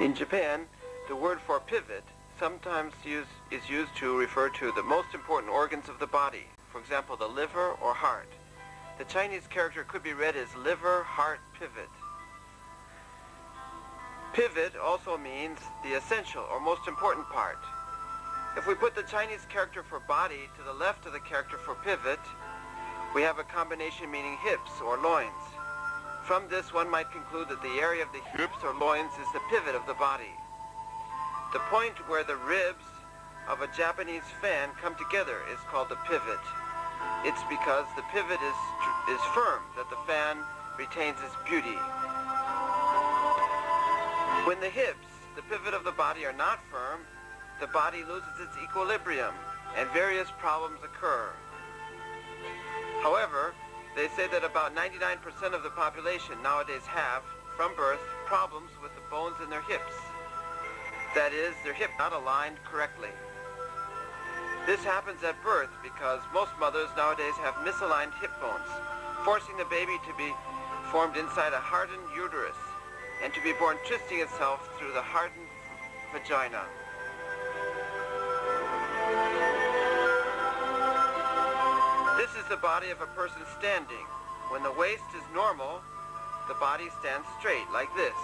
In Japan, the word for pivot sometimes is used to refer to the most important organs of the body, for example, the liver or heart. The Chinese character could be read as liver, heart, pivot. Pivot also means the essential or most important part. If we put the Chinese character for body to the left of the character for pivot, we have a combination meaning hips or loins. From this, one might conclude that the area of the hips or loins is the pivot of the body. The point where the ribs of a Japanese fan come together is called the pivot. It's because the pivot is firm that the fan retains its beauty. When the hips, the pivot of the body, are not firm, the body loses its equilibrium and various problems occur. However, they say that about 99% of the population nowadays have, from birth, problems with the bones in their hips. That is, their hip not aligned correctly. This happens at birth because most mothers nowadays have misaligned hip bones, forcing the baby to be formed inside a hardened uterus and to be born twisting itself through the hardened vagina. This is the body of a person standing. When the waist is normal, the body stands straight, like this.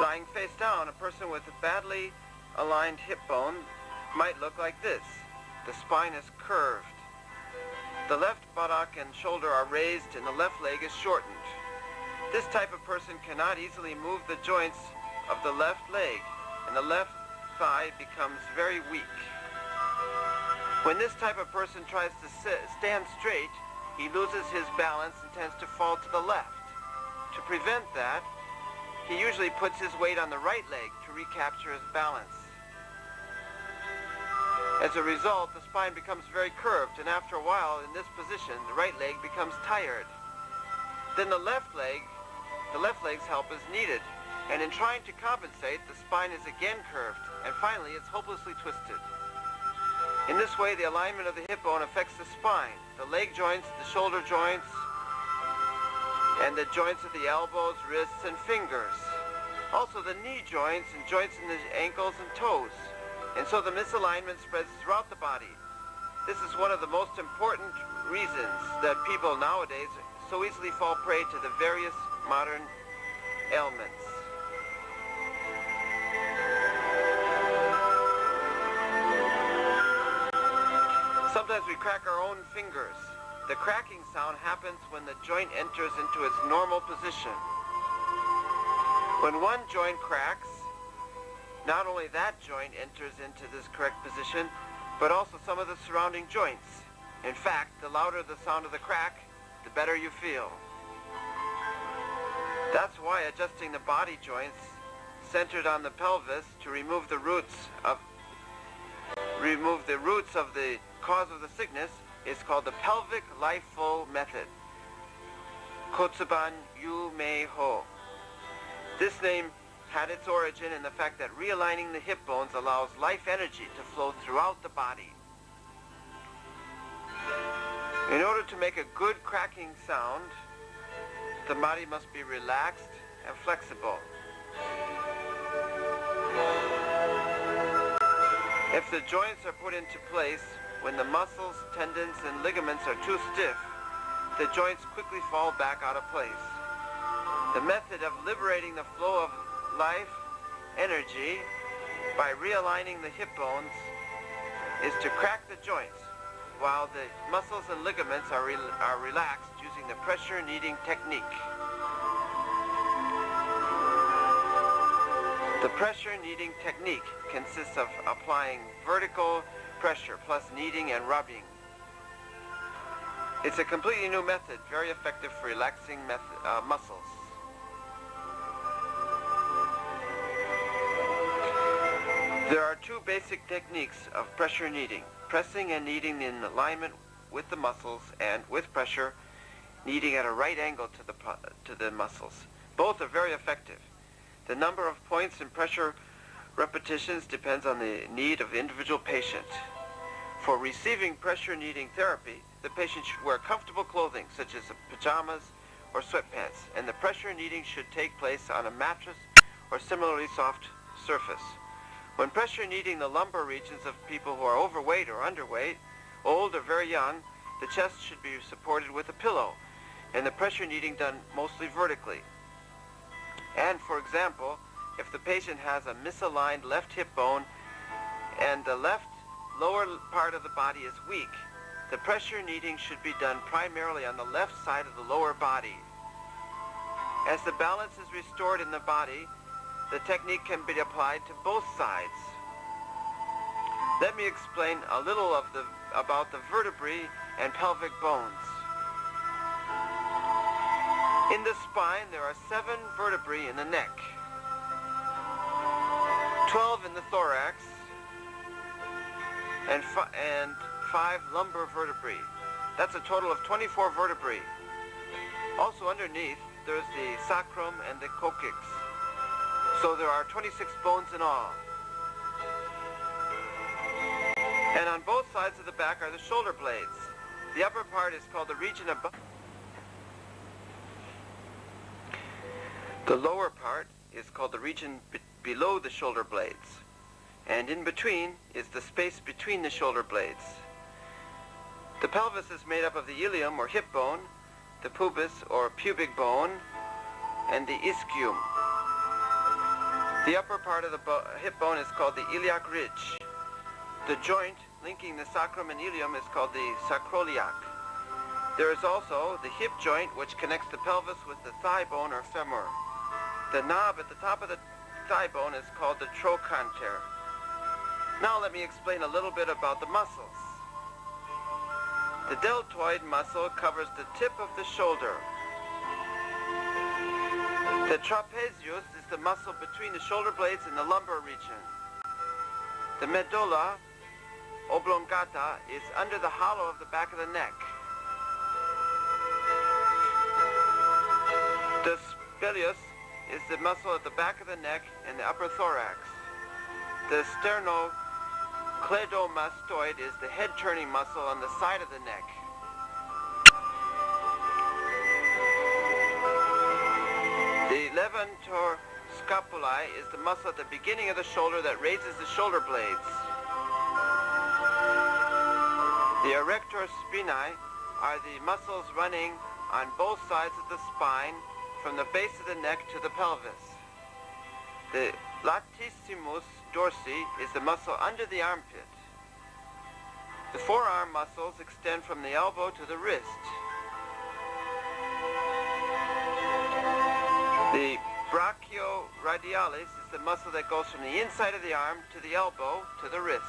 Lying face down, a person with a badly aligned hip bone might look like this. The spine is curved. The left buttock and shoulder are raised and the left leg is shortened. This type of person cannot easily move the joints of the left leg, and the left thigh becomes very weak. When this type of person tries to stand straight, he loses his balance and tends to fall to the left. To prevent that, he usually puts his weight on the right leg to recapture his balance. As a result, the spine becomes very curved, and after a while in this position, the right leg becomes tired. Then the left leg's help is needed, and in trying to compensate, the spine is again curved, and finally it's hopelessly twisted. In this way, the alignment of the hip bone affects the spine, the leg joints, the shoulder joints, and the joints of the elbows, wrists, and fingers. Also the knee joints and joints in the ankles and toes. And so the misalignment spreads throughout the body. This is one of the most important reasons that people nowadays so easily fall prey to the various modern ailments. Sometimes we crack our own fingers. The cracking sound happens when the joint enters into its normal position. When one joint cracks, not only that joint enters into this correct position, but also some of the surrounding joints. In fact, the louder the sound of the crack, the better you feel. That's why adjusting the body joints centered on the pelvis to remove the roots of the cause of the sickness is called the pelvic life flow method. KOTSUBAN Yumeiho. This name had its origin in the fact that realigning the hip bones allows life energy to flow throughout the body. In order to make a good cracking sound, the body must be relaxed and flexible. If the joints are put into place, when the muscles, tendons, and ligaments are too stiff, the joints quickly fall back out of place. The method of liberating the flow of life energy by realigning the hip bones is to crack the joints while the muscles and ligaments are relaxed using the pressure kneading technique. The pressure kneading technique consists of applying vertical pressure plus kneading and rubbing. It's a completely new method, very effective for relaxing muscles. There are two basic techniques of pressure kneading: pressing and kneading in alignment with the muscles, and with pressure, kneading at a right angle to the muscles. Both are very effective. The number of points in pressure repetitions depends on the need of the individual patient. For receiving pressure kneading therapy, the patient should wear comfortable clothing such as pajamas or sweatpants, and the pressure kneading should take place on a mattress or similarly soft surface. When pressure kneading the lumbar regions of people who are overweight or underweight, old or very young, the chest should be supported with a pillow, and the pressure kneading done mostly vertically. And for example, if the patient has a misaligned left hip bone and the left lower part of the body is weak, the pressure kneading should be done primarily on the left side of the lower body. As the balance is restored in the body, the technique can be applied to both sides. Let me explain a little about the vertebrae and pelvic bones. In the spine, there are 7 vertebrae in the neck, 12 in the thorax, and 5 lumbar vertebrae. That's a total of 24 vertebrae. Also underneath, there's the sacrum and the coccyx. So there are 26 bones in all. And on both sides of the back are the shoulder blades. The upper part is called the region above. The lower part is called the region below the shoulder blades. And in between is the space between the shoulder blades. The pelvis is made up of the ilium or hip bone, the pubis or pubic bone, and the ischium. The upper part of the hip bone is called the iliac ridge. The joint linking the sacrum and ilium is called the sacroiliac. There is also the hip joint which connects the pelvis with the thigh bone or femur. The knob at the top of the thigh bone is called the trochanter. Now let me explain a little bit about the muscles. The deltoid muscle covers the tip of the shoulder. The trapezius is the muscle between the shoulder blades and the lumbar region. The medulla oblongata is under the hollow of the back of the neck. The splenius is the muscle at the back of the neck and the upper thorax. The sternocleidomastoid is the head-turning muscle on the side of the neck. The levator scapulae is the muscle at the beginning of the shoulder that raises the shoulder blades. The erector spinae are the muscles running on both sides of the spine from the base of the neck to the pelvis. The latissimus dorsi is the muscle under the armpit. The forearm muscles extend from the elbow to the wrist. The brachioradialis is the muscle that goes from the inside of the arm to the elbow to the wrist.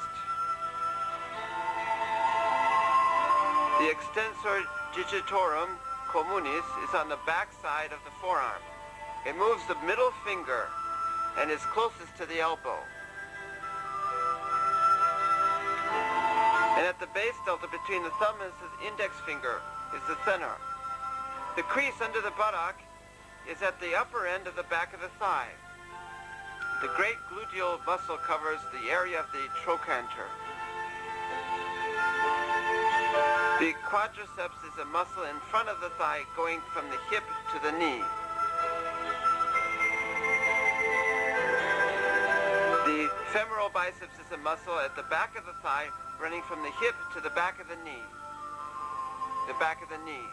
The extensor digitorum communis is on the back side of the forearm. It moves the middle finger and is closest to the elbow. And at the base delta between the thumb and the index finger is the thenar. The crease under the buttock is at the upper end of the back of the thigh. The great gluteal muscle covers the area of the trochanter. The quadriceps is a muscle in front of the thigh going from the hip to the knee. The femoral biceps is a muscle at the back of the thigh running from the hip to the back of the knee. The back of the knee.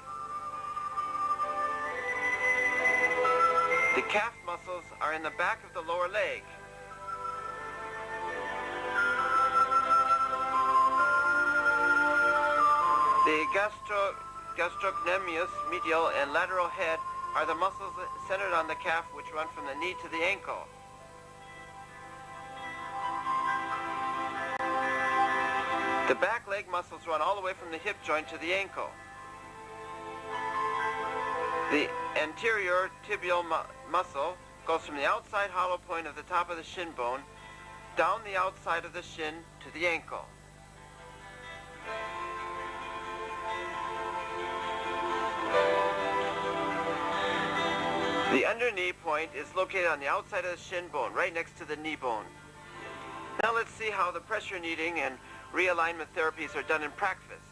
The calf muscles are in the back of the lower leg. The gastrocnemius, medial, and lateral head are the muscles centered on the calf which run from the knee to the ankle. The back leg muscles run all the way from the hip joint to the ankle. The anterior tibial muscle goes from the outside hollow point of the top of the shin bone down the outside of the shin to the ankle. The underknee point is located on the outside of the shin bone, right next to the knee bone. Now let's see how the pressure kneading and realignment therapies are done in practice,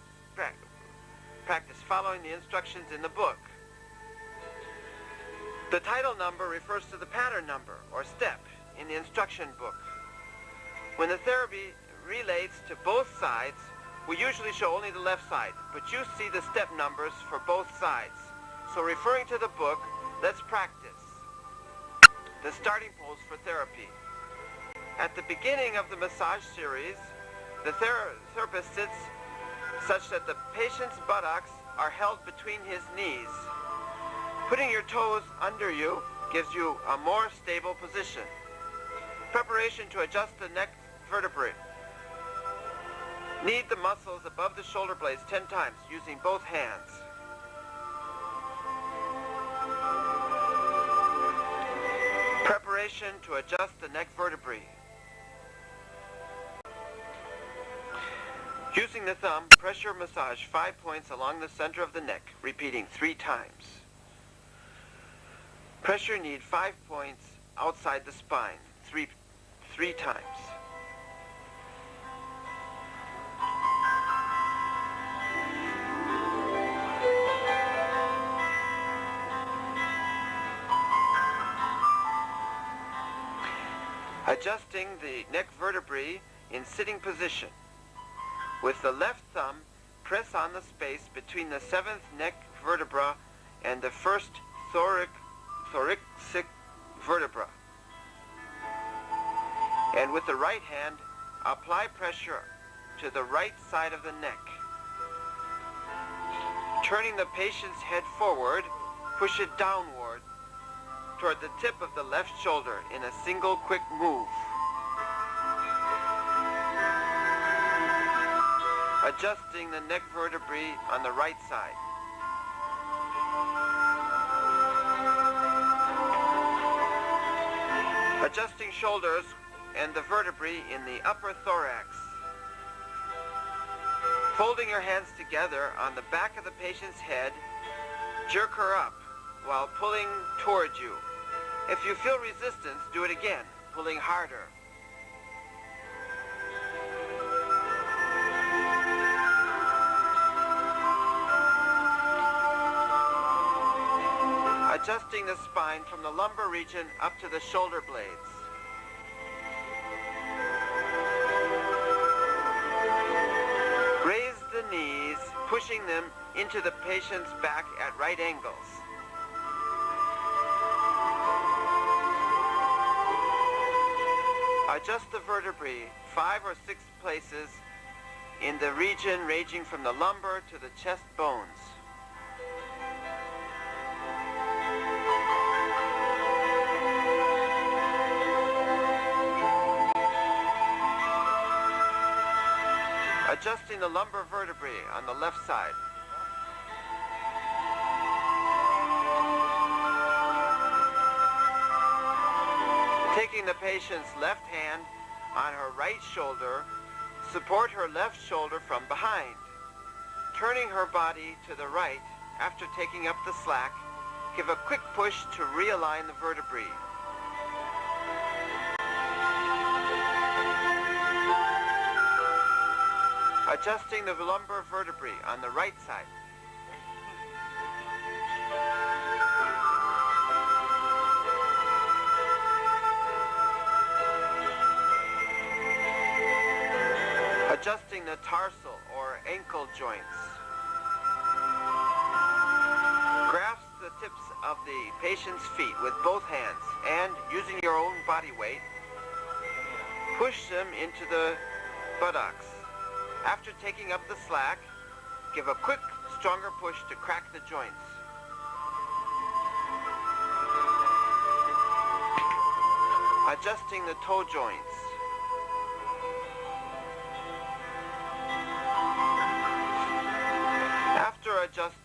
following the instructions in the book. The title number refers to the pattern number, or step, in the instruction book. When the therapy relates to both sides, we usually show only the left side, but you see the step numbers for both sides. So referring to the book, let's practice. The starting pose for therapy. At the beginning of the massage series, the therapist sits such that the patient's buttocks are held between his knees. Putting your toes under you gives you a more stable position. Preparation to adjust the neck vertebrae. Knead the muscles above the shoulder blades 10 times using both hands. Preparation to adjust the neck vertebrae. Using the thumb, pressure massage 5 points along the center of the neck, repeating 3 times. Pressure knead 5 points outside the spine, three times. Adjusting the neck vertebrae in sitting position. With the left thumb, press on the space between the 7th neck vertebra and the 1st thoracic vertebra. And with the right hand, apply pressure to the right side of the neck. Turning the patient's head forward, push it downward toward the tip of the left shoulder in a single quick move. Adjusting the neck vertebrae on the right side. Adjusting shoulders and the vertebrae in the upper thorax. Folding your hands together on the back of the patient's head, jerk her up while pulling toward you. If you feel resistance, do it again, pulling harder. Adjusting the spine from the lumbar region up to the shoulder blades. Raise the knees, pushing them into the patient's back at right angles. Adjust the vertebrae 5 or 6 places in the region ranging from the lumbar to the chest bones. Adjusting the lumbar vertebrae on the left side. Taking the patient's left hand on her right shoulder, support her left shoulder from behind. Turning her body to the right after taking up the slack, give a quick push to realign the vertebrae. Adjusting the lumbar vertebrae on the right side. Adjusting the tarsal or ankle joints. Grasp the tips of the patient's feet with both hands and, using your own body weight, push them into the buttocks. After taking up the slack, give a quick, stronger push to crack the joints. Adjusting the toe joints.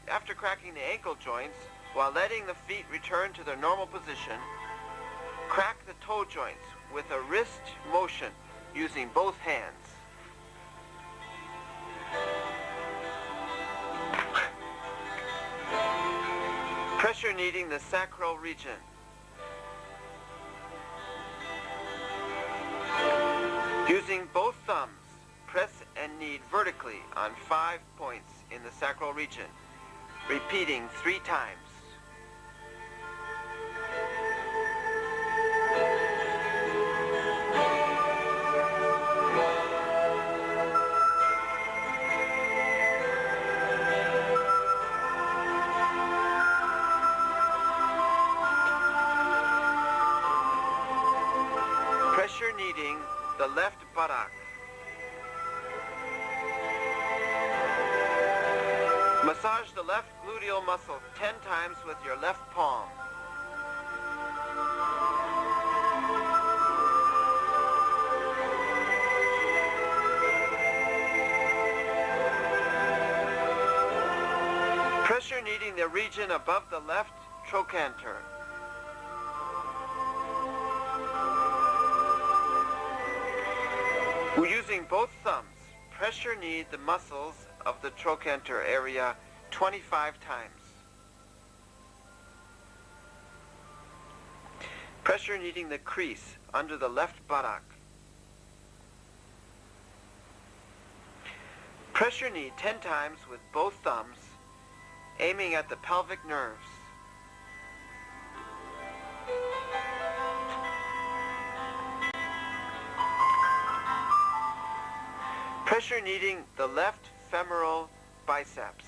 After cracking the ankle joints, while letting the feet return to their normal position, crack the toe joints with a wrist motion using both hands. Pressure kneading the sacral region. Using both thumbs, press and knead vertically on 5 points in the sacral region, repeating 3 times. the left buttock. Massage the left gluteal muscle 10 times with your left palm. Pressure kneading the region above the left trochanter. Using both thumbs, pressure knead the muscles of the trochanter area 25 times. Pressure kneading the crease under the left buttock. Pressure knead 10 times with both thumbs, aiming at the pelvic nerves. Pressure kneading the left femoral biceps.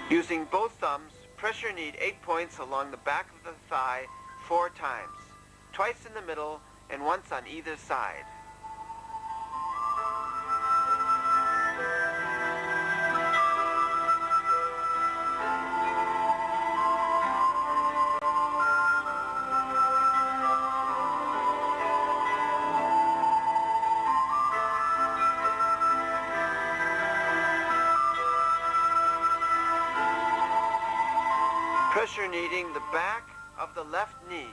Using both thumbs, pressure knead 8 points along the back of the thigh 4 times, twice in the middle and once on either side. Pressure kneading the back of the left knee.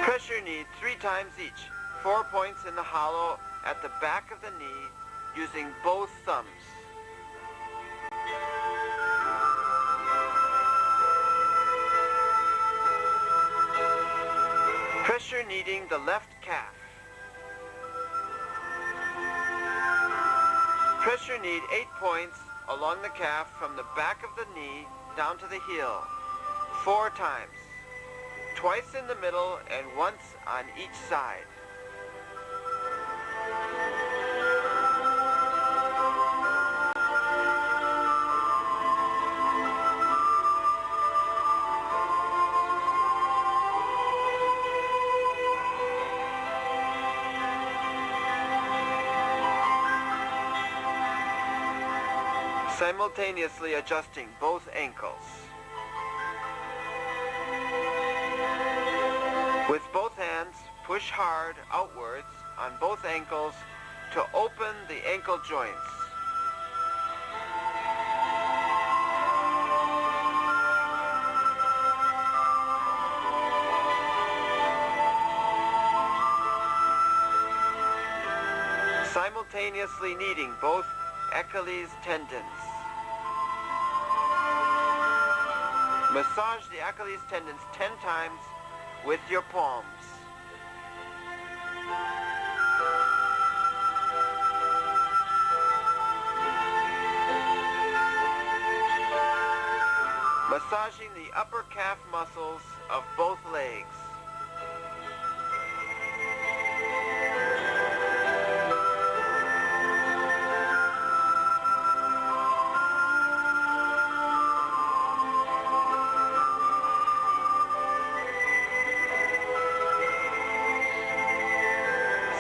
Pressure knead 3 times each, 4 points in the hollow at the back of the knee using both thumbs. Pressure kneading the left calf. Pressure knead 8 points along the calf from the back of the knee down to the heel, 4 times, twice in the middle and once on each side. Simultaneously adjusting both ankles. With both hands, push hard outwards on both ankles to open the ankle joints. Simultaneously kneading both Achilles tendons. Massage the Achilles tendons 10 times with your palms. Massaging the upper calf muscles of both legs.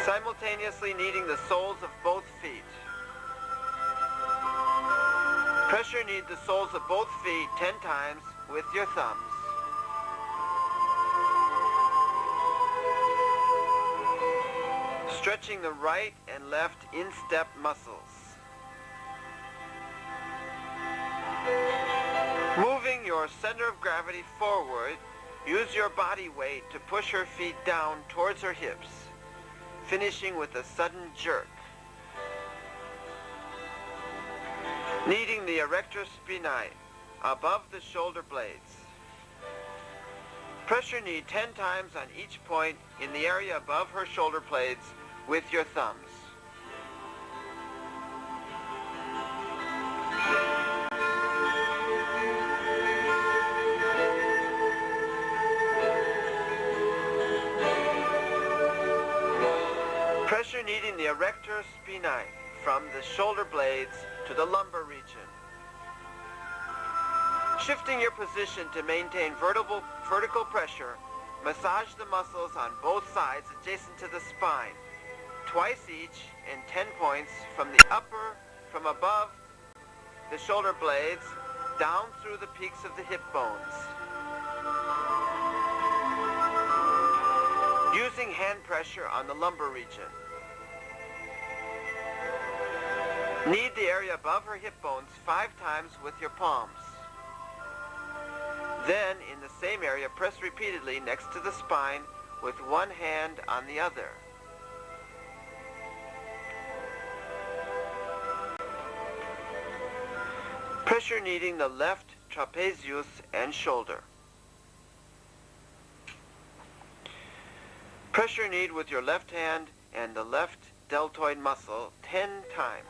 Simultaneously kneading the soles of both feet. Pressure knead the soles of both feet 10 times with your thumbs. Stretching the right and left instep muscles. Moving your center of gravity forward, use your body weight to push her feet down towards her hips, finishing with a sudden jerk. Kneading the erector spinae above the shoulder blades. Pressure knead 10 times on each point in the area above her shoulder blades with your thumbs. Pressure kneading the erector spinae from the shoulder blades to the lumbar region. Shifting your position to maintain vertical pressure, massage the muscles on both sides adjacent to the spine, twice each in 10 points from above the shoulder blades, down through the peaks of the hip bones. Using hand pressure on the lumbar region. Knead the area above her hip bones 5 times with your palms. Then, in the same area, press repeatedly next to the spine with one hand on the other. Pressure kneading the left trapezius and shoulder. Pressure knead with your left hand and the left deltoid muscle 10 times.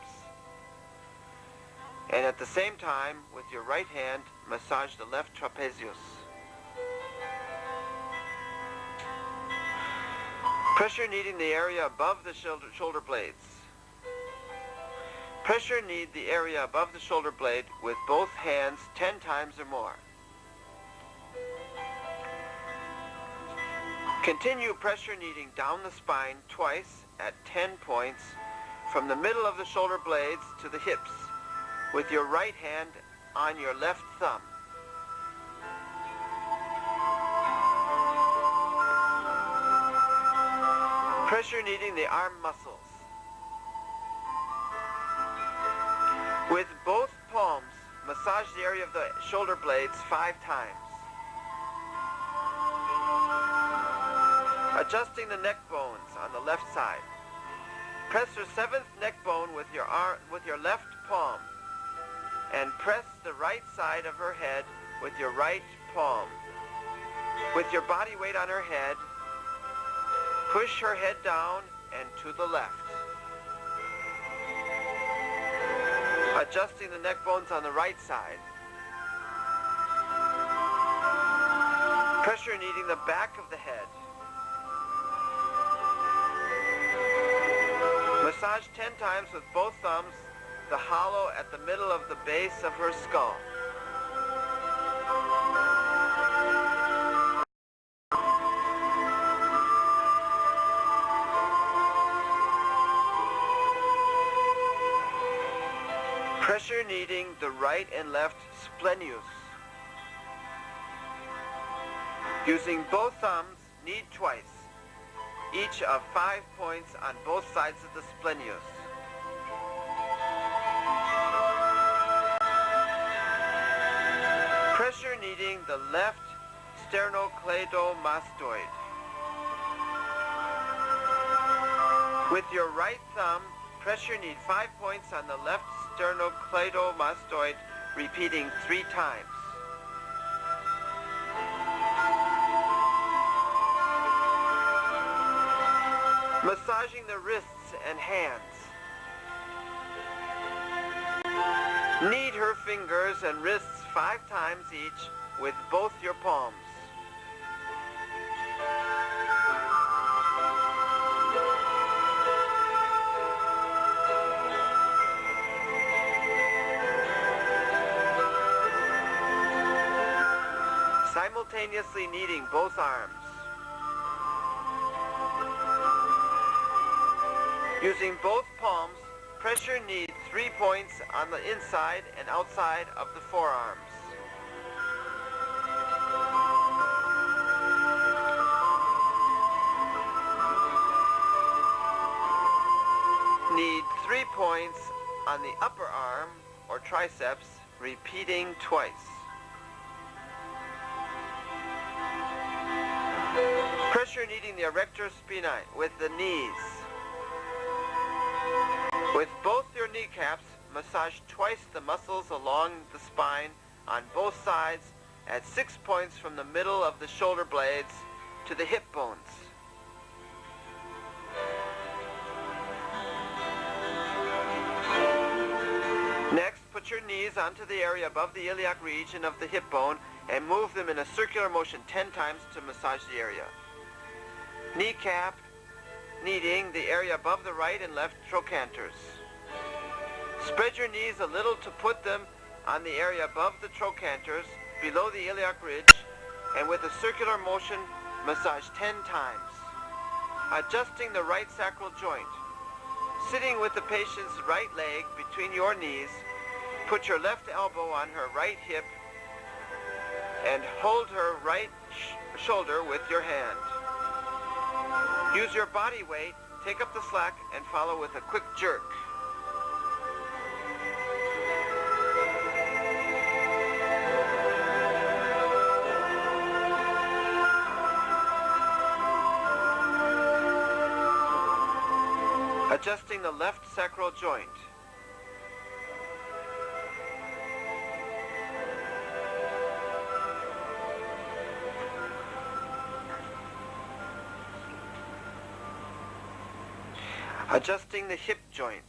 And at the same time, with your right hand, massage the left trapezius. Pressure kneading the area above the shoulder blades. Pressure knead the area above the shoulder blade with both hands 10 times or more. Continue pressure kneading down the spine twice at 10 points from the middle of the shoulder blades to the hips with your right hand on your left thumb. Pressure kneading the arm muscles. With both palms, massage the area of the shoulder blades 5 times. Adjusting the neck bones on the left side. Press your 7th neck bone with your left palm and press the right side of her head with your right palm. With your body weight on her head, push her head down and to the left. Adjusting the neck bones on the right side. Pressure kneading the back of the head. Massage 10 times with both thumbs the hollow at the middle of the base of her skull. Pressure kneading the right and left splenius. Using both thumbs, knead twice, each of 5 points on both sides of the splenius. Pressure kneading the left sternocleidomastoid. With your right thumb, pressure knead 5 points on the left sternocleidomastoid, repeating 3 times. Massaging the wrists and hands. Knead her fingers and wrists 5 times each with both your palms. Simultaneously kneading both arms. Using both palms, pressure knead 3 points on the inside and outside of the forearms. Knead 3 points on the upper arm or triceps, repeating twice. Pressure kneading the erector spinae with the knees. With both your kneecaps, massage twice the muscles along the spine on both sides at 6 points from the middle of the shoulder blades to the hip bones. Next, put your knees onto the area above the iliac region of the hip bone and move them in a circular motion 10 times to massage the area. Kneecap kneading the area above the right and left trochanters. Spread your knees a little to put them on the area above the trochanters below the iliac ridge and with a circular motion, massage 10 times. Adjusting the right sacral joint. Sitting with the patient's right leg between your knees, put your left elbow on her right hip and hold her right shoulder with your hand. Use your body weight, take up the slack, and follow with a quick jerk. Adjusting the left sacral joint. Adjusting the hip joints.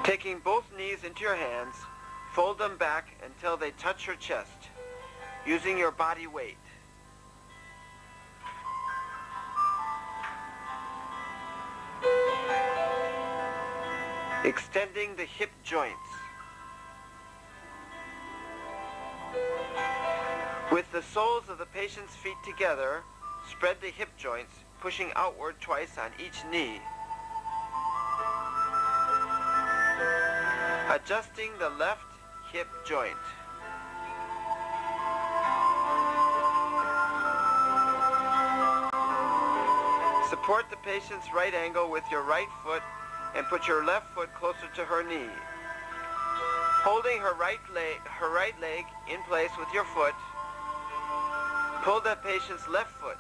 Taking both knees into your hands, fold them back until they touch your chest, using your body weight. Extending the hip joints. With the soles of the patient's feet together, spread the hip joints, pushing outward twice on each knee. Adjusting the left hip joint. Support the patient's right ankle with your right foot and put your left foot closer to her knee. Holding her right leg in place with your foot, pull the patient's left foot.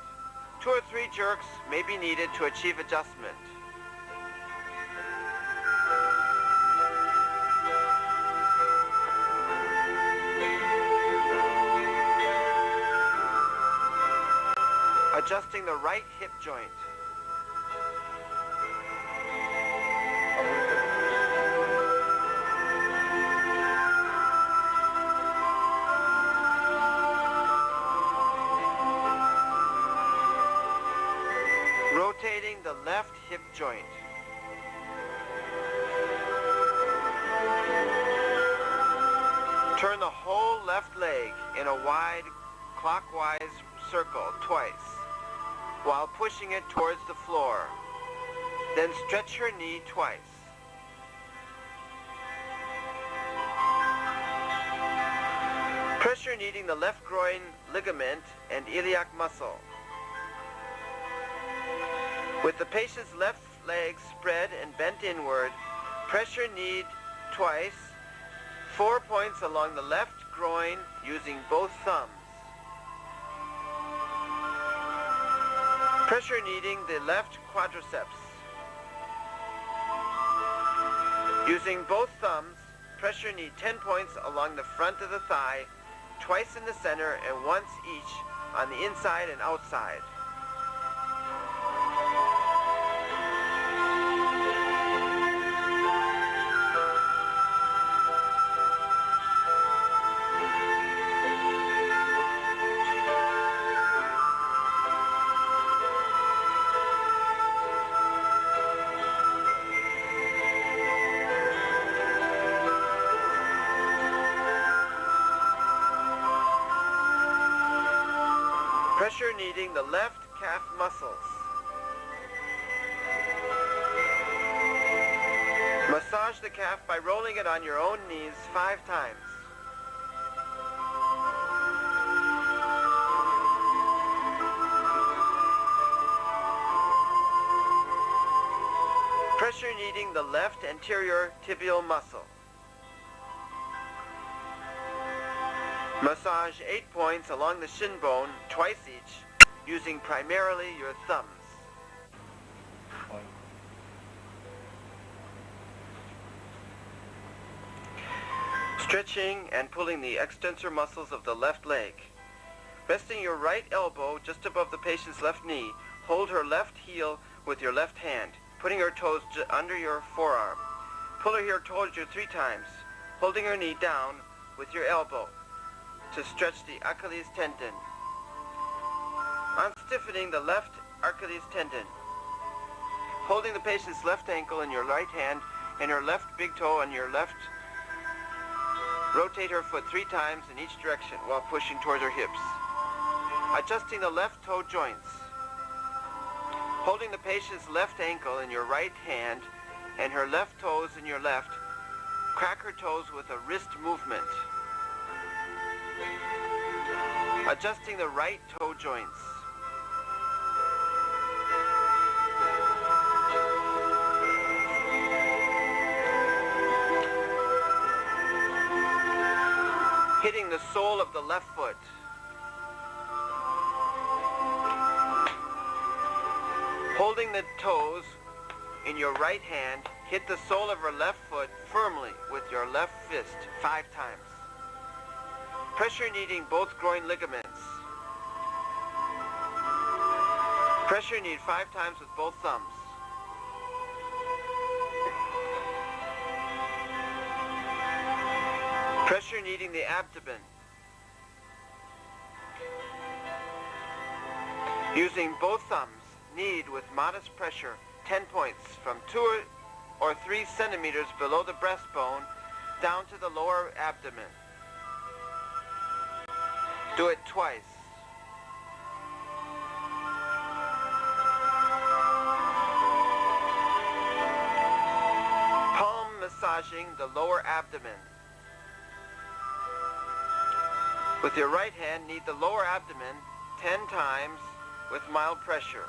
2 or 3 jerks may be needed to achieve adjustment. Adjusting the right hip joint. Rotating the left hip joint. Turn the whole left leg in a wide clockwise circle twice while pushing it towards the floor. Then stretch your knee twice. Pressure kneading the left groin ligament and iliac muscle. With the patient's left leg spread and bent inward, pressure knead twice, 4 points along the left groin using both thumbs. Pressure kneading the left quadriceps. Using both thumbs, pressure knead 10 points along the front of the thigh, twice in the center and once each on the inside and outside. Pressure kneading the left calf muscles. Massage the calf by rolling it on your own knees 5 times. Pressure kneading the left anterior tibial muscle. Massage 8 points along the shin bone twice each, using primarily your thumbs. Stretching and pulling the extensor muscles of the left leg. Resting your right elbow just above the patient's left knee, hold her left heel with your left hand, putting her toes under your forearm. Pull her here towards you 3 times, holding her knee down with your elbow to stretch the Achilles tendon. Unstiffening the left Achilles tendon. Holding the patient's left ankle in your right hand and her left big toe on your left, rotate her foot 3 times in each direction while pushing towards her hips. Adjusting the left toe joints. Holding the patient's left ankle in your right hand and her left toes in your left, crack her toes with a wrist movement. Adjusting the right toe joints. Hitting the sole of the left foot. Holding the toes in your right hand, hit the sole of her left foot firmly with your left fist 5 times. Pressure kneading both groin ligaments. Pressure knead 5 times with both thumbs. Pressure kneading the abdomen. Using both thumbs, knead with modest pressure 10 points from 2 or 3 centimeters below the breastbone down to the lower abdomen. Do it twice. Palm massaging the lower abdomen. With your right hand, knead the lower abdomen 10 times with mild pressure.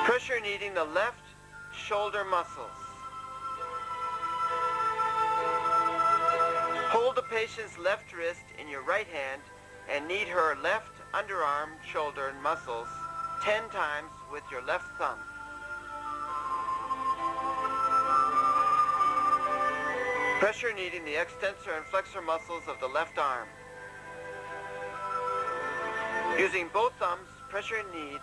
Pressure kneading the left shoulder muscles. Hold the patient's left wrist in your right hand and knead her left underarm, shoulder, and muscles 10 times with your left thumb. Pressure kneading the extensor and flexor muscles of the left arm. Using both thumbs, pressure knead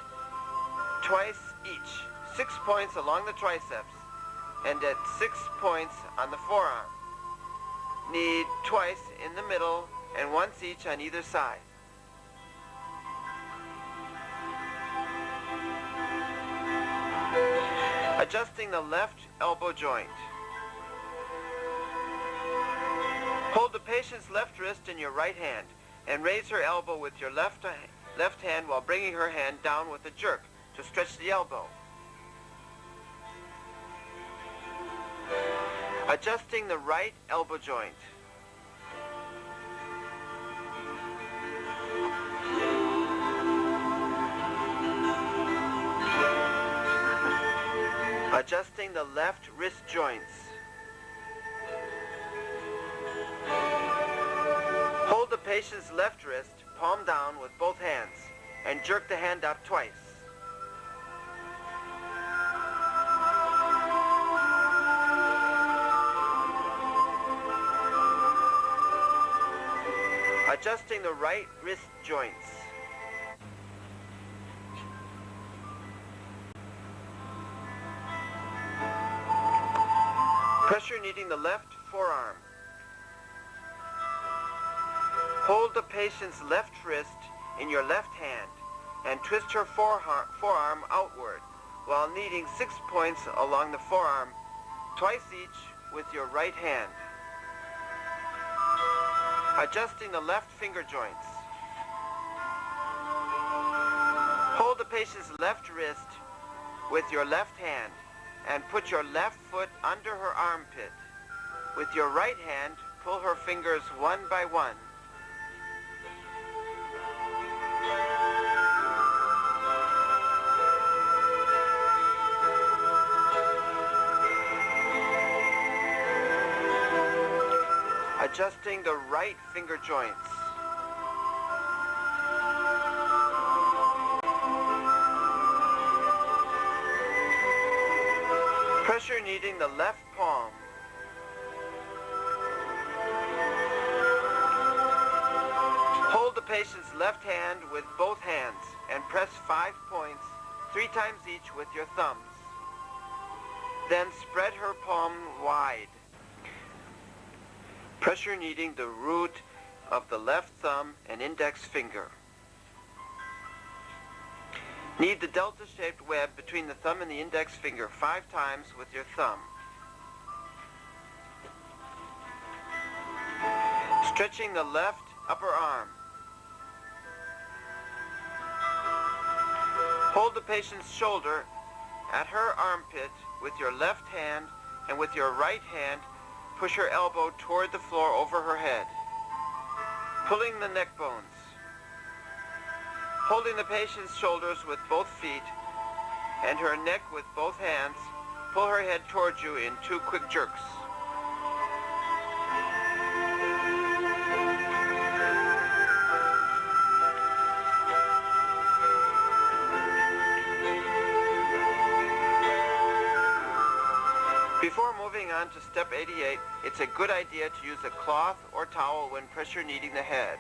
twice each, 6 points along the triceps and at 6 points on the forearm. Knead twice in the middle and once each on either side. Adjusting the left elbow joint. Hold the patient's left wrist in your right hand and raise her elbow with your left hand while bringing her hand down with a jerk to stretch the elbow. Adjusting the right elbow joint. Adjusting the left wrist joints. Hold the patient's left wrist, palm down with both hands, and jerk the hand up twice. Adjusting the right wrist joints. Pressure kneading the left forearm. Hold the patient's left wrist in your left hand and twist her forearm outward while kneading 6 points along the forearm, twice each with your right hand. Adjusting the left finger joints. Hold the patient's left wrist with your left hand and put your left foot under her armpit. With your right hand, pull her fingers one by one. Adjusting the right finger joints. Pressure kneading the left palm. Hold the patient's left hand with both hands and press 5 points 3 times each with your thumbs. Then spread her palm wide. Pressure kneading the root of the left thumb and index finger. Knead the delta-shaped web between the thumb and the index finger 5 times with your thumb. Stretching the left upper arm. Hold the patient's shoulder at her armpit with your left hand, and with your right hand push her elbow toward the floor over her head, pulling the neck bones. Holding the patient's shoulders with both feet and her neck with both hands, pull her head towards you in 2 quick jerks. Before moving on to step 88, it's a good idea to use a cloth or towel when pressure kneading the head.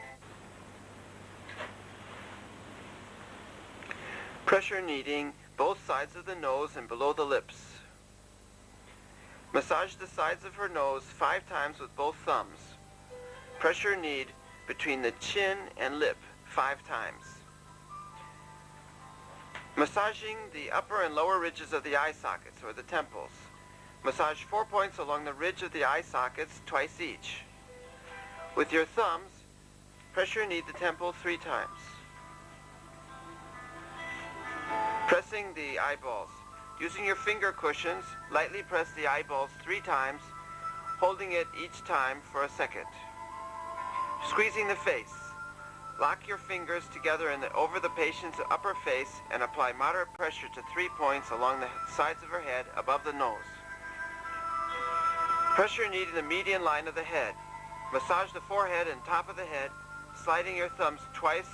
Pressure kneading both sides of the nose and below the lips. Massage the sides of her nose 5 times with both thumbs. Pressure knead between the chin and lip 5 times. Massaging the upper and lower ridges of the eye sockets or the temples. Massage 4 points along the ridge of the eye sockets twice each. With your thumbs, pressure knead the temple 3 times. Pressing the eyeballs. Using your finger cushions, lightly press the eyeballs 3 times, holding it each time for a second. Squeezing the face. Lock your fingers together over the patient's upper face and apply moderate pressure to 3 points along the sides of her head above the nose. Pressure kneading the median line of the head. Massage the forehead and top of the head, sliding your thumbs twice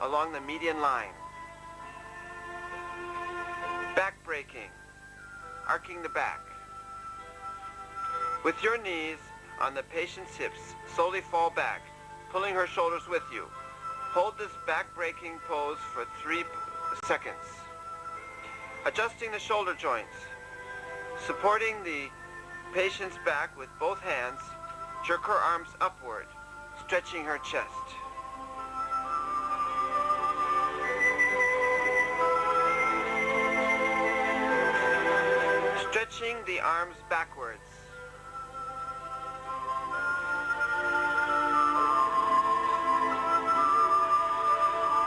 along the median line. Back breaking, arcing the back. With your knees on the patient's hips, slowly fall back, pulling her shoulders with you. Hold this back breaking pose for 3 seconds. Adjusting the shoulder joints. Supporting the patient's back with both hands, jerk her arms upward, stretching her chest. Stretching the arms backwards.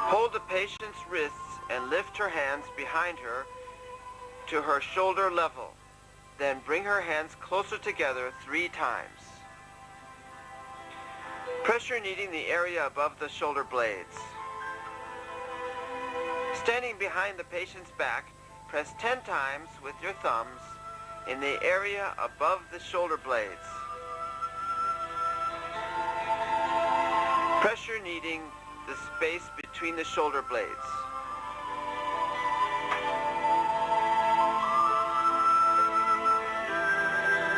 Hold the patient's wrists and lift her hands behind her to her shoulder level. Then bring her hands closer together 3 times. Pressure kneading the area above the shoulder blades. Standing behind the patient's back, press 10 times with your thumbs in the area above the shoulder blades. Pressure kneading the space between the shoulder blades.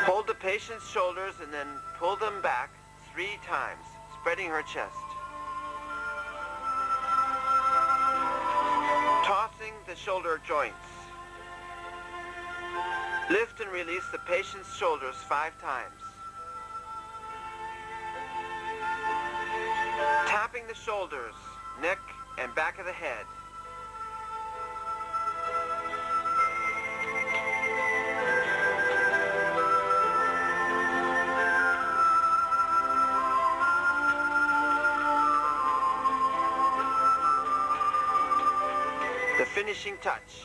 Hold the patient's shoulders and then pull them back 3 times, spreading her chest. Tossing the shoulder joints. Lift and release the patient's shoulders 5 times. Tapping the shoulders, neck, and back of the head. The finishing touch.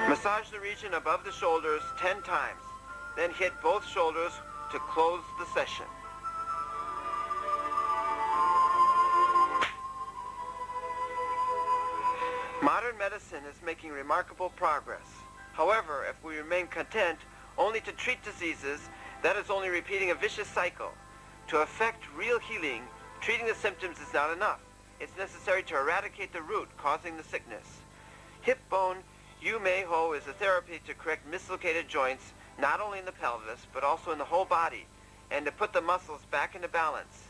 Massage the region above the shoulders 10 times, then hit both shoulders to close the session. Modern medicine is making remarkable progress. However, if we remain content only to treat diseases, that is only repeating a vicious cycle. To effect real healing, treating the symptoms is not enough. It's necessary to eradicate the root causing the sickness. Hip bone Yumeiho is a therapy to correct mislocated joints, not only in the pelvis, but also in the whole body, and to put the muscles back into balance,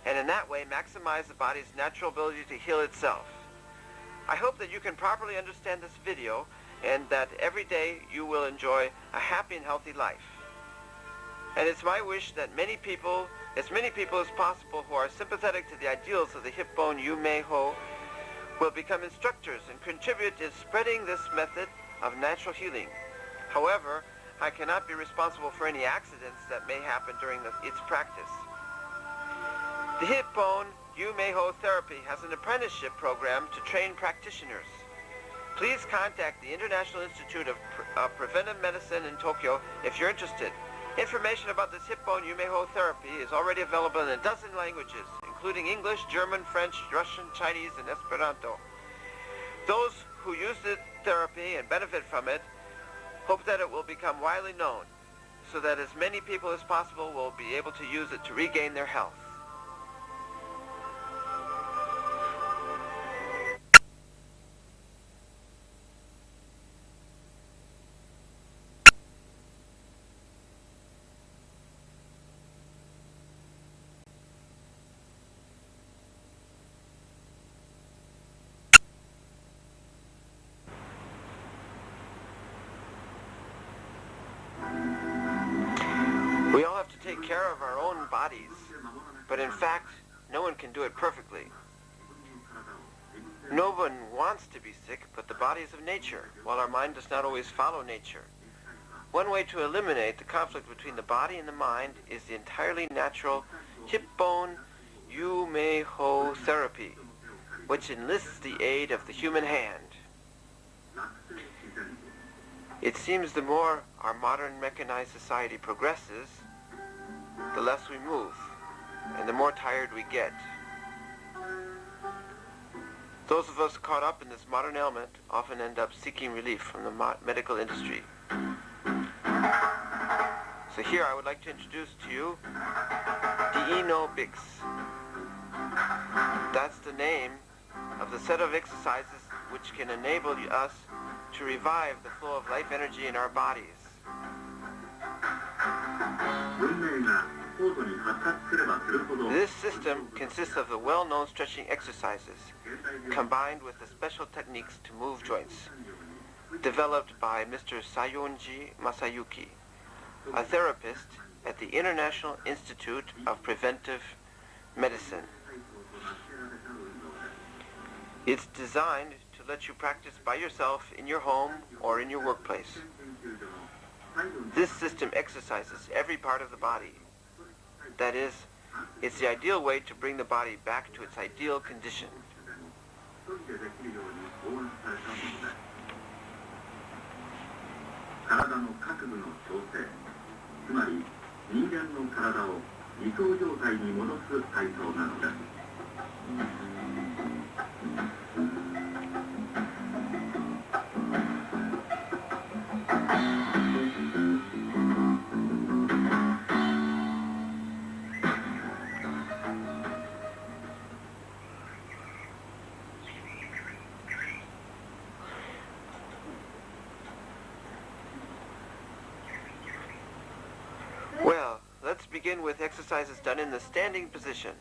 and in that way maximize the body's natural ability to heal itself. I hope that you can properly understand this video and that every day you will enjoy a happy and healthy life. And it's my wish that as many people as possible who are sympathetic to the ideals of the hip bone Yumeiho will become instructors and contribute in spreading this method of natural healing. However, I cannot be responsible for any accidents that may happen during its practice. The hip bone Yumeiho therapy has an apprenticeship program to train practitioners. Please contact the International Institute of Preventive Medicine in Tokyo if you're interested. Information about this hip bone Yumeiho therapy is already available in a dozen languages, including English, German, French, Russian, Chinese, and Esperanto. Those who use the therapy and benefit from it hope that it will become widely known, so that as many people as possible will be able to use it to regain their health. We all have to take care of our own bodies, but in fact, no one can do it perfectly. No one wants to be sick, but the body is of nature, while our mind does not always follow nature. One way to eliminate the conflict between the body and the mind is the entirely natural hip bone Yumeiho therapy, which enlists the aid of the human hand. It seems the more our modern mechanized society progresses, the less we move, and the more tired we get. Those of us caught up in this modern ailment often end up seeking relief from the medical industry. So here I would like to introduce to you Diino Bix. That's the name of the set of exercises which can enable us to revive the flow of life energy in our bodies. This system consists of the well-known stretching exercises, combined with the special techniques to move joints, developed by Mr. SAIONJI MASAYUKI, a therapist at the International Institute of Preventive Medicine. It's designed to let you practice by yourself in your home or in your workplace. This system exercises every part of the body. That is, it's the ideal way to bring the body back to its ideal condition. Well, let's begin with exercises done in the standing position.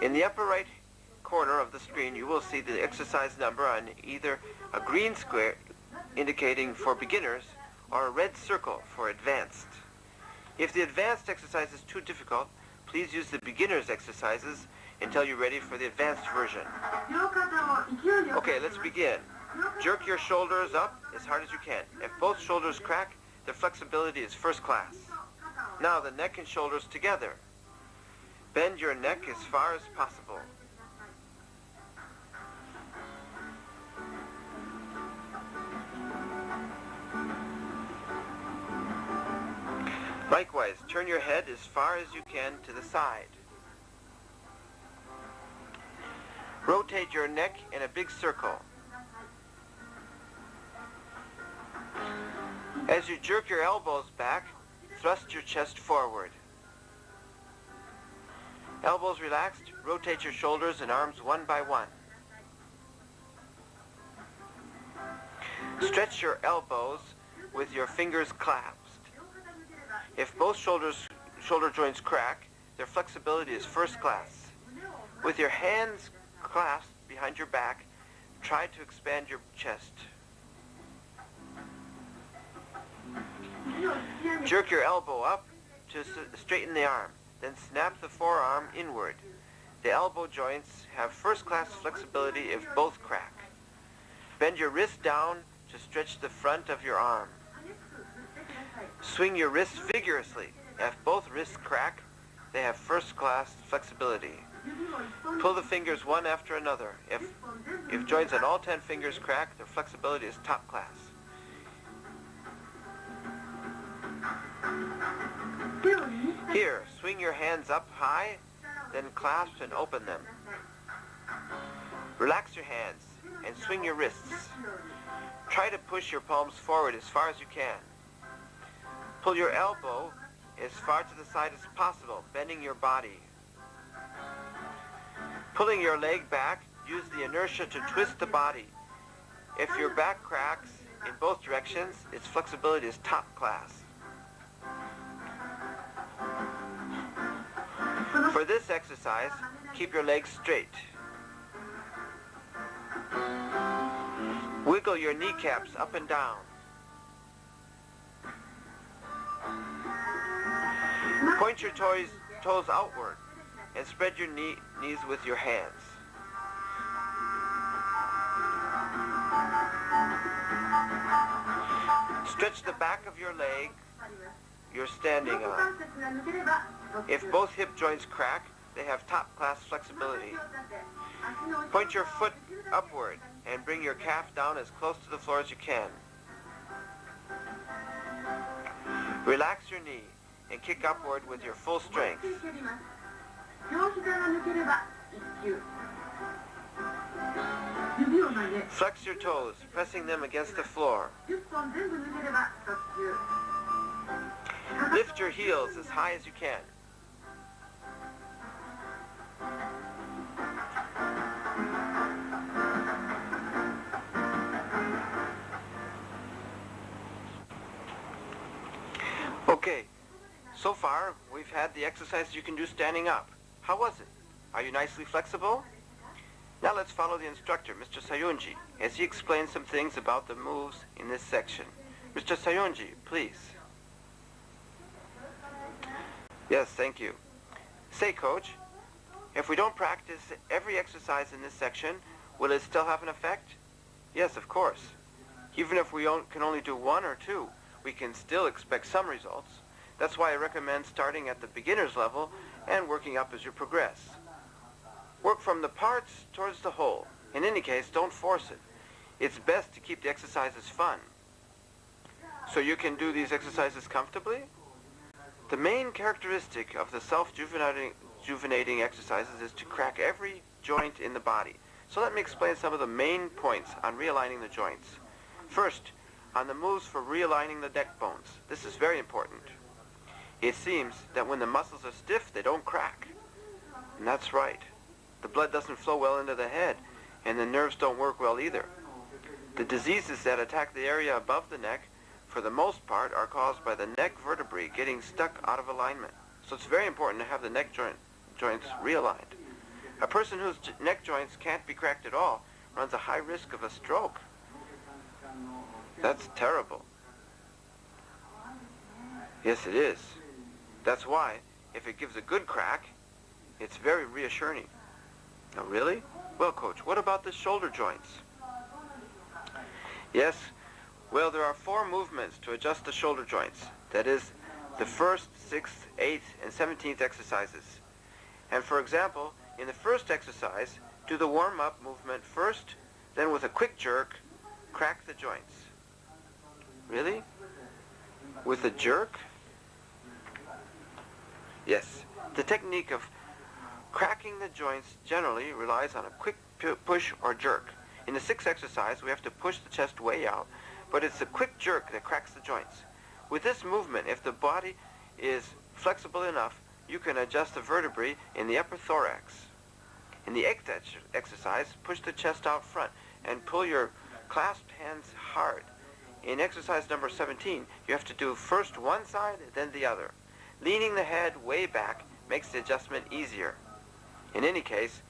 In the upper right corner of the screen, you will see the exercise number on either a green square indicating for beginners or a red circle for advanced. If the advanced exercise is too difficult, please use the beginner's exercises until you're ready for the advanced version. Okay, let's begin. Jerk your shoulders up as hard as you can. If both shoulders crack, the flexibility is first class. Now the neck and shoulders together. Bend your neck as far as possible. Likewise, turn your head as far as you can to the side. Rotate your neck in a big circle. As you jerk your elbows back, thrust your chest forward. Elbows relaxed, rotate your shoulders and arms one by one. Stretch your elbows with your fingers clasped. If both shoulder joints crack, their flexibility is first class. With your hands clasped behind your back, try to expand your chest. Jerk your elbow up to straighten the arm, then snap the forearm inward. The elbow joints have first-class flexibility if both crack. Bend your wrist down to stretch the front of your arm. Swing your wrists vigorously. If both wrists crack, they have first-class flexibility. Pull the fingers one after another. If joints on all 10 fingers crack, their flexibility is top class. Here, swing your hands up high, then clasp and open them. Relax your hands and swing your wrists. Try to push your palms forward as far as you can. Pull your elbow as far to the side as possible, bending your body. Pulling your leg back, use the inertia to twist the body. If your back cracks in both directions, its flexibility is top class. For this exercise, keep your legs straight. Wiggle your kneecaps up and down. Point your toes outward and spread your knees with your hands. Stretch the back of your leg you're standing on. If both hip joints crack, they have top-class flexibility. Point your foot upward and bring your calf down as close to the floor as you can. Relax your knee and kick upward with your full strength. Flex your toes, pressing them against the floor. Lift your heels as high as you can. Okay, so far we've had the exercises you can do standing up. How was it? Are you nicely flexible? Now let's follow the instructor, Mr. SAIONJI, as he explains some things about the moves in this section. Mr. SAIONJI, please. Yes, thank you. Say, Coach, if we don't practice every exercise in this section, will it still have an effect? Yes, of course. Even if we can only do one or two, we can still expect some results. That's why I recommend starting at the beginner's level and working up as you progress. Work from the parts towards the whole. In any case, don't force it. It's best to keep the exercises fun. So you can do these exercises comfortably? The main characteristic of the self-juvenating exercises is to crack every joint in the body. So let me explain some of the main points on realigning the joints. First, on the moves for realigning the neck bones. This is very important. It seems that when the muscles are stiff, they don't crack. And that's right. The blood doesn't flow well into the head, and the nerves don't work well either. The diseases that attack the area above the neck, for the most part, are caused by the neck vertebrae getting stuck out of alignment. So it's very important to have the neck joints realigned. A person whose neck joints can't be cracked at all runs a high risk of a stroke. That's terrible. Yes, it is. That's why, if it gives a good crack, it's very reassuring. Oh, really? Well, Coach, what about the shoulder joints? Yes, well, there are 4 movements to adjust the shoulder joints. That is, the 1st, 6th, 8th, and 17th exercises. And for example, in the first exercise, do the warm-up movement first, then with a quick jerk, crack the joints. Really? With a jerk? Yes. The technique of cracking the joints generally relies on a quick push or jerk. In the 6th exercise, we have to push the chest way out, but it's a quick jerk that cracks the joints. With this movement, if the body is flexible enough, you can adjust the vertebrae in the upper thorax. In the 8th exercise, push the chest out front and pull your clasped hands hard. In exercise number 17, you have to do first one side, then the other. Leaning the head way back makes the adjustment easier. In any case,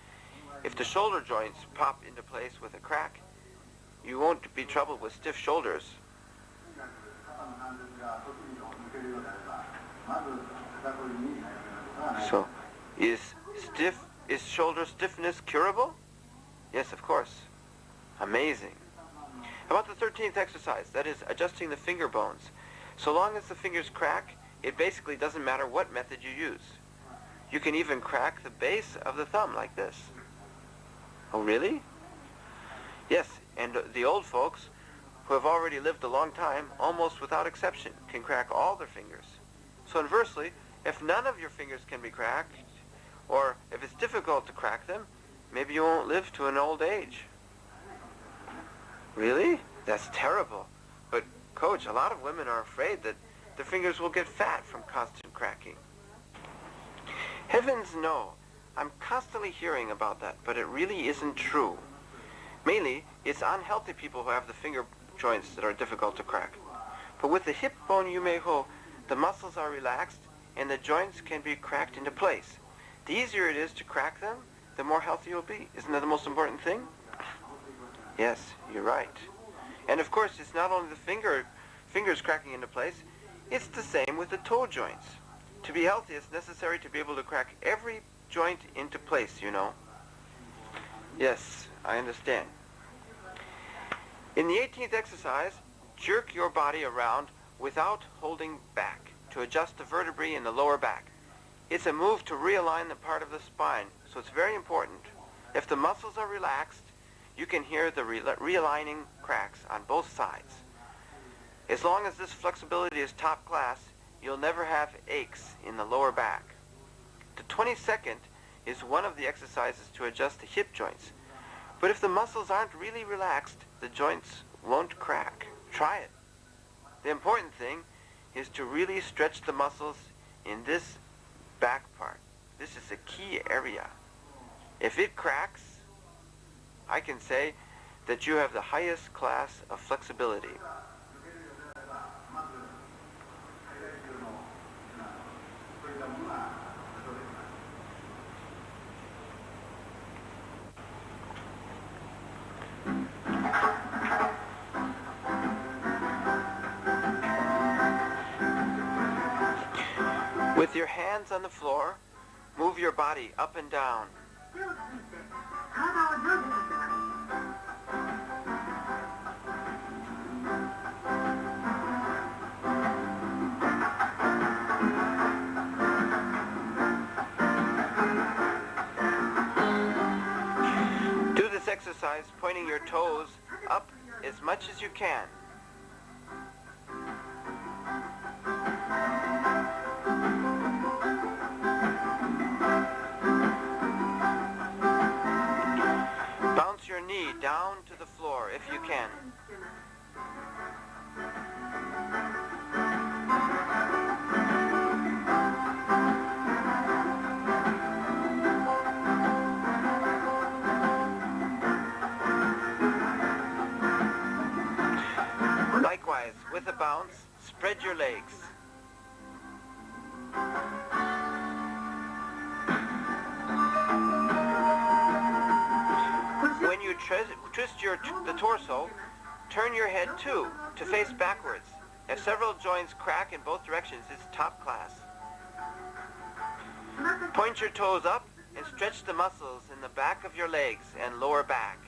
if the shoulder joints pop into place with a crack, you won't be troubled with stiff shoulders. shoulder stiffness curable? Yes, of course. Amazing. How about the 13th exercise? That is adjusting the finger bones. So long as the fingers crack, it basically doesn't matter what method you use. You can even crack the base of the thumb like this. Oh, really? Yes, and the old folks who have already lived a long time, almost without exception, can crack all their fingers. So inversely, if none of your fingers can be cracked, or if it's difficult to crack them, maybe you won't live to an old age. Really? That's terrible. But, Coach, a lot of women are afraid that their fingers will get fat from constant cracking. Heavens no. I'm constantly hearing about that, but it really isn't true. Mainly, it's unhealthy people who have the finger joints that are difficult to crack. But with the hip bone Yumeiho, the muscles are relaxed and the joints can be cracked into place. The easier it is to crack them, the more healthy you'll be. Isn't that the most important thing? Yes, you're right. And of course, it's not only the fingers cracking into place, it's the same with the toe joints. To be healthy, it's necessary to be able to crack every joint into place, you know. Yes, I understand. In the 18th exercise, jerk your body around without holding back to adjust the vertebrae in the lower back. It's a move to realign the part of the spine, so it's very important. If the muscles are relaxed, you can hear the realigning cracks on both sides. As long as this flexibility is top class, you'll never have aches in the lower back. The 22nd is one of the exercises to adjust the hip joints. But if the muscles aren't really relaxed, the joints won't crack. Try it. The important thing is to really stretch the muscles in this back part. This is a key area. If it cracks, I can say that you have the highest class of flexibility. With your hands on the floor, move your body up and down. Do this exercise pointing your toes up as much as you can. Bounce your knee down to the floor if you can. Likewise, with a bounce, spread your legs. When you twist the torso, turn your head too, to face backwards. If several joints crack in both directions, it's top class. Point your toes up and stretch the muscles in the back of your legs and lower back.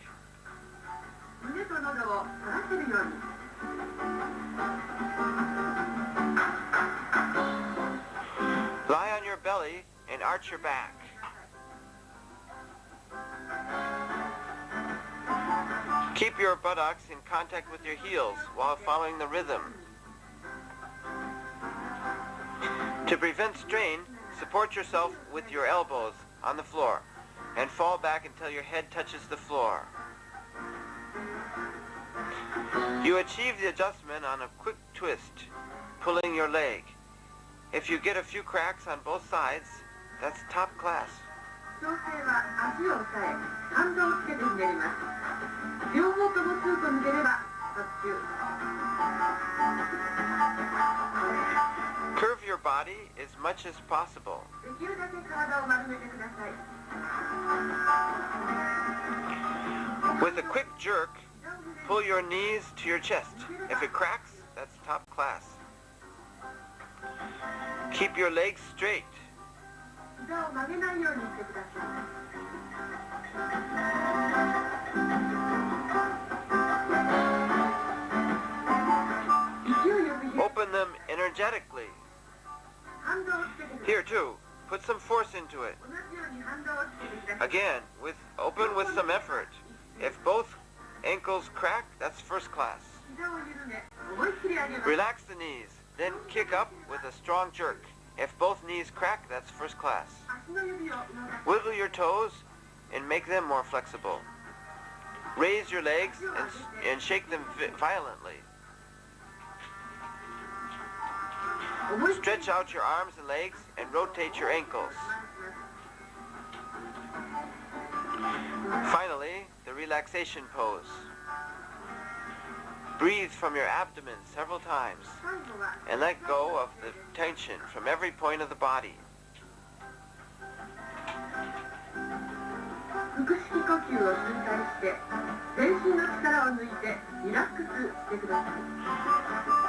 Lie on your belly and arch your back. Keep your buttocks in contact with your heels while following the rhythm. To prevent strain, support yourself with your elbows on the floor and fall back until your head touches the floor. You achieve the adjustment on a quick twist, pulling your leg. If you get a few cracks on both sides, that's top class. Curve your body as much as possible. With a quick jerk, pull your knees to your chest. If it cracks, that's top class. Keep your legs straight. Open them energetically. Here too, put some force into it. Again, open with some effort. If both ankles crack, that's first class. Relax the knees, then kick up with a strong jerk. If both knees crack, that's first class. Wiggle your toes and make them more flexible. Raise your legs and shake them violently. Stretch out your arms and legs and rotate your ankles. Finally, the relaxation pose. Breathe from your abdomen several times and let go of the tension from every point of the body. 腹式呼吸を数回して全身の力を抜いてリラックスしてください。